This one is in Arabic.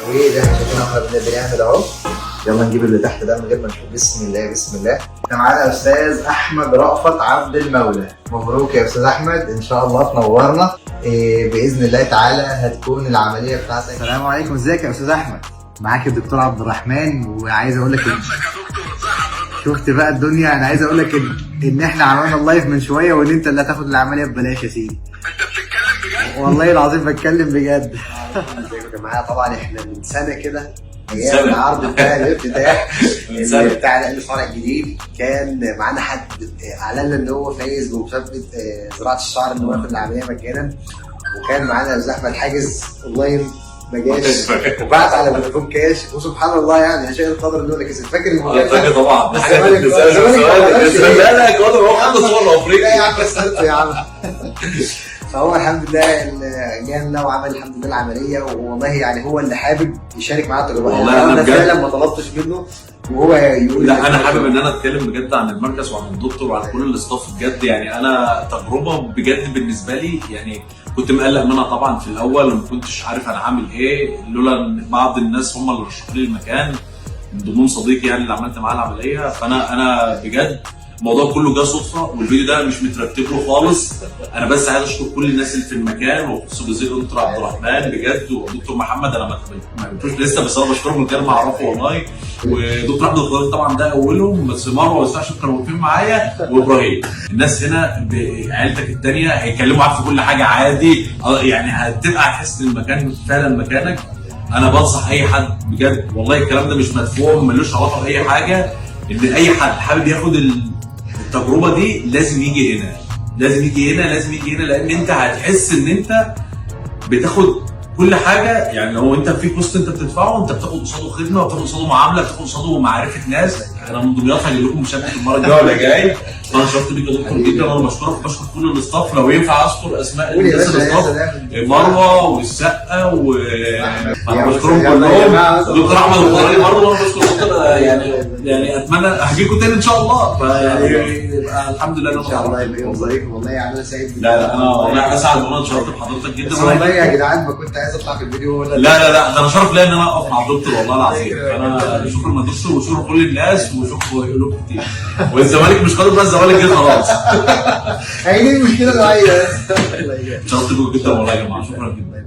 وده احنا شايفين احنا بنعمل اهو. يلا نجيب اللي تحت ده من غير ما نشوف. بسم الله بسم الله. احنا معانا استاذ احمد رأفت عبد المولى. مبروك يا استاذ احمد، ان شاء الله تنورنا. باذن الله تعالى هتكون العمليه بتاعتك. السلام عليكم، ازيك يا استاذ احمد؟ معاك الدكتور عبد الرحمن، وعايز اقول لك شفت بقى الدنيا. انا عايز اقول لك ان احنا عملنا اللايف من شويه وان انت اللي هتاخد العمليه ببلاش يا سيدي. انت بتتكلم بجد؟ والله العظيم بتكلم بجد. ازيكم يا جماعه؟ طبعا احنا من سنه كده ايام العرض بتاع الافتتاح بتاع الفرع الجديد، كان معانا حد اعلن لنا ان هو فايز بمسابقه زراعه الشعر ان هو ياخد العمليه مجانا، وكان معانا الاستاذ احمد حاجز اونلاين مجاش وبعت على فودافون كاش، وسبحان الله يعني عشان القدر ان هو اللي كسب. فاكر الموضوع؟ فاكر طبعا. لا لا جوه هو خد صور افريقيا يا عم استنى يا عم. فهو الحمد لله جالنا وعمل الحمد لله العمليه، والله يعني هو اللي حابب يشارك معانا التجربه. والله انا فعلا ما طلبتش منه وهو يقول. لا انا حابب ان انا اتكلم بجد عن المركز وعن الدكتور وعن كل الاستاف بجد. يعني انا تجربه بجد بالنسبه لي، يعني كنت مقلق منها طبعا في الاول وما كنتش عارف انا هعمل ايه، لولا ان بعض الناس هم اللي رشحوا لي المكان من ضمنهم صديقي يعني اللي عملت معاه العمليه. فانا بجد الموضوع كله جه صدفه، والفيديو ده مش مترتب له خالص. انا بس عايز اشكر كل الناس اللي في المكان، وخصوصا جزيره دكتور عبد الرحمن بجد، ودكتور محمد انا ما قابلتوش لسه بس انا بشكرهم من غير ما اعرفه والله. ودكتور عبد القادر طبعا ده اولهم، بس مروه واستاذ كانوا واقفين معايا، وابراهيم. الناس هنا بعيلتك الثانيه هيتكلموا معاك في كل حاجه عادي، يعني هتبقى هتحس ان المكان فعلا مكانك. انا بنصح اي حد بجد والله، الكلام ده مش مدفوع ملوش علاقه باي حاجه، ان اي حد حابب ياخد التجربه دي لازم يجي هنا، لازم يجي هنا، لازم يجي هنا، لان انت هتحس ان انت بتاخد كل حاجه. يعني لو انت في كوست انت بتدفعه، انت بتاخد قصاده خدمه، وبتاخد قصاده معامله، بتاخد قصاده معرفه ناس. انا من دمياط هجيب لكم مشاركه المره الجايه ولا جاي. فانا شرفت بيك يا دكتور جدا، وانا بشكرك وبشكر كل الاستاف. لو ينفع اذكر اسماء الناس الاستاف، مروه والسقا انا بشكرهم كلهم. دكتور احمد الخضري برضه وانا بشكر دكتور، يعني اتمنى هجيكم تاني ان شاء الله. فيعني يبقى الحمد لله ان شاء الله يبقى يوم ظريف. والله يعني انا سعيد. لا انا اسعد وانا اتشرفت بحضرتك جدا. والله يا جدعان ما كنت عايز اطلع في الفيديو ولا لا ده انا شرف ليا ان انا اقف مع الدكتور والله العظيم. انا شكرا للدكتور وشكرا لكل الناس وشكرا لكم كتير. والزمالك مش قادر بقى، الزمالك جه خلاص. هي دي المشكله الوحيده. اتشرفت بيكم جدا والله يا جماعه، شكرا جدا.